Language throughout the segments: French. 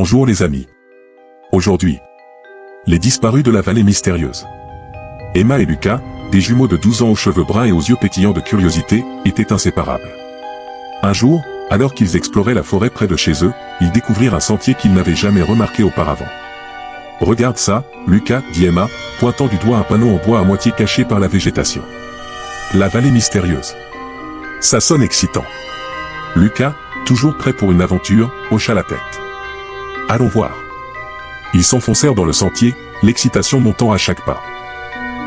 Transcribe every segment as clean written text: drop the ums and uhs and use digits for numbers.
Bonjour les amis. Aujourd'hui, les disparus de la vallée mystérieuse. Emma et Lucas, des jumeaux de 12 ans aux cheveux bruns et aux yeux pétillants de curiosité, étaient inséparables. Un jour, alors qu'ils exploraient la forêt près de chez eux, ils découvrirent un sentier qu'ils n'avaient jamais remarqué auparavant. « Regarde ça, Lucas » dit Emma, pointant du doigt un panneau en bois à moitié caché par la végétation. La vallée mystérieuse. Ça sonne excitant. Lucas, toujours prêt pour une aventure, hocha la tête. Allons voir. Ils s'enfoncèrent dans le sentier, l'excitation montant à chaque pas.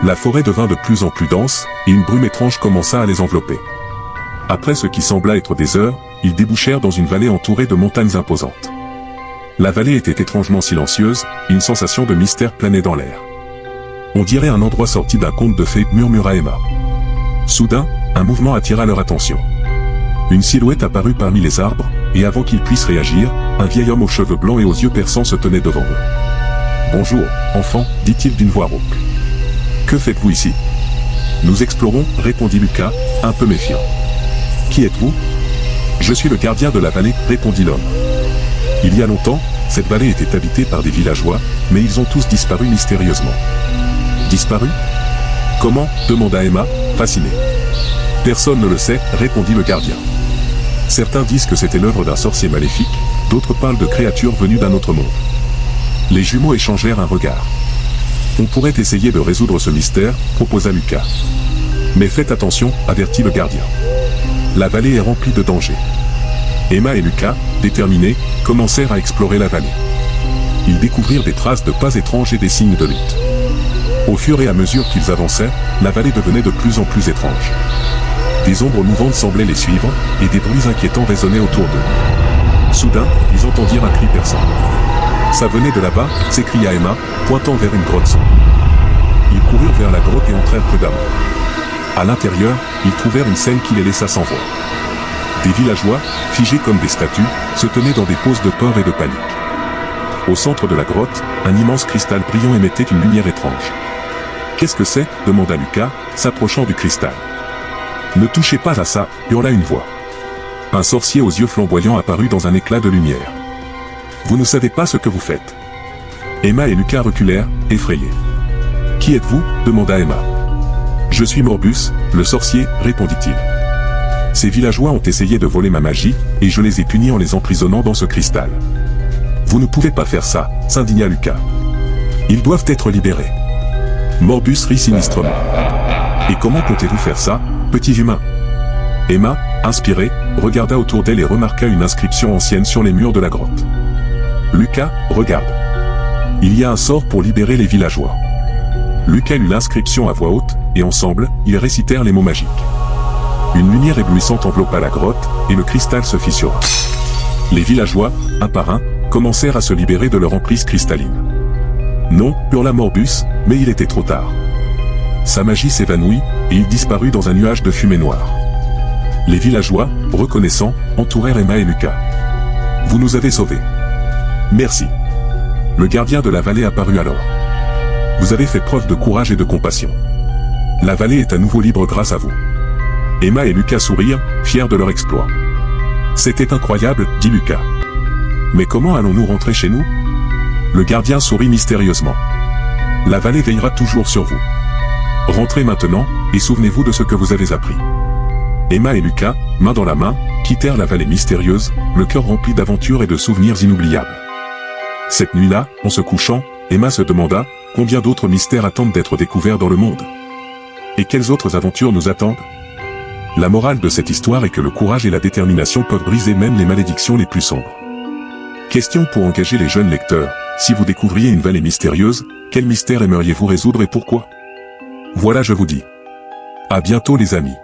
La forêt devint de plus en plus dense, et une brume étrange commença à les envelopper. Après ce qui sembla être des heures, ils débouchèrent dans une vallée entourée de montagnes imposantes. La vallée était étrangement silencieuse, et une sensation de mystère planait dans l'air. On dirait un endroit sorti d'un conte de fées, murmura Emma. Soudain, un mouvement attira leur attention. Une silhouette apparut parmi les arbres, et avant qu'ils puissent réagir, un vieil homme aux cheveux blancs et aux yeux perçants se tenait devant eux. « Bonjour, enfant, dit-il d'une voix rauque. Que faites-vous ici ? » « Nous explorons, répondit Lucas, un peu méfiant. « Qui êtes-vous ? » ?»« Je suis le gardien de la vallée, répondit l'homme. Il y a longtemps, cette vallée était habitée par des villageois, mais ils ont tous disparu mystérieusement. « Disparu ? Comment ? Demanda Emma, fascinée. « Personne ne le sait, répondit le gardien. Certains disent que c'était l'œuvre d'un sorcier maléfique, d'autres parlent de créatures venues d'un autre monde. » Les jumeaux échangèrent un regard. « On pourrait essayer de résoudre ce mystère, proposa Lucas. Mais faites attention, avertit le gardien. La vallée est remplie de dangers. » Emma et Lucas, déterminés, commencèrent à explorer la vallée. Ils découvrirent des traces de pas étranges et des signes de lutte. Au fur et à mesure qu'ils avançaient, la vallée devenait de plus en plus étrange. Des ombres mouvantes semblaient les suivre, et des bruits inquiétants résonnaient autour d'eux. Soudain, ils entendirent un cri perçant. « Ça venait de là-bas » s'écria Emma, pointant vers une grotte sombre. Ils coururent vers la grotte et entrèrent prudemment. À l'intérieur, ils trouvèrent une scène qui les laissa sans voix. Des villageois, figés comme des statues, se tenaient dans des poses de peur et de panique. Au centre de la grotte, un immense cristal brillant émettait une lumière étrange. « Qu'est-ce que c'est » demanda Lucas, s'approchant du cristal. « Ne touchez pas à ça » hurla une voix. Un sorcier aux yeux flamboyants apparut dans un éclat de lumière. « Vous ne savez pas ce que vous faites. » Emma et Lucas reculèrent, effrayés. « Qui êtes-vous » demanda Emma. « Je suis Morbus, le sorcier » répondit-il. « Ces villageois ont essayé de voler ma magie, et je les ai punis en les emprisonnant dans ce cristal. »« Vous ne pouvez pas faire ça » s'indigna Lucas. « Ils doivent être libérés. » Morbus rit sinistrement. « Et comment comptez-vous faire ça, petit humain ?» Emma, inspirée, regarda autour d'elle et remarqua une inscription ancienne sur les murs de la grotte. « Lucas, regarde. Il y a un sort pour libérer les villageois. » Lucas lut l'inscription à voix haute, et ensemble, ils récitèrent les mots magiques. Une lumière éblouissante enveloppa la grotte, et le cristal se fissura. Les villageois, un par un, commencèrent à se libérer de leur emprise cristalline. « Non » hurla Morbus, mais il était trop tard. Sa magie s'évanouit, et il disparut dans un nuage de fumée noire. Les villageois, reconnaissants, entourèrent Emma et Lucas. « Vous nous avez sauvés. »« Merci. » Le gardien de la vallée apparut alors. « Vous avez fait preuve de courage et de compassion. La vallée est à nouveau libre grâce à vous. » Emma et Lucas sourirent, fiers de leur exploit. « C'était incroyable, » dit Lucas. « Mais comment allons-nous rentrer chez nous ?» Le gardien sourit mystérieusement. « La vallée veillera toujours sur vous. Rentrez maintenant, et souvenez-vous de ce que vous avez appris. » Emma et Lucas, main dans la main, quittèrent la vallée mystérieuse, le cœur rempli d'aventures et de souvenirs inoubliables. Cette nuit-là, en se couchant, Emma se demanda combien d'autres mystères attendent d'être découverts dans le monde. Et quelles autres aventures nous attendent ? La morale de cette histoire est que le courage et la détermination peuvent briser même les malédictions les plus sombres. Question pour engager les jeunes lecteurs, si vous découvriez une vallée mystérieuse, quel mystère aimeriez-vous résoudre et pourquoi ? Voilà, je vous dis. À bientôt les amis.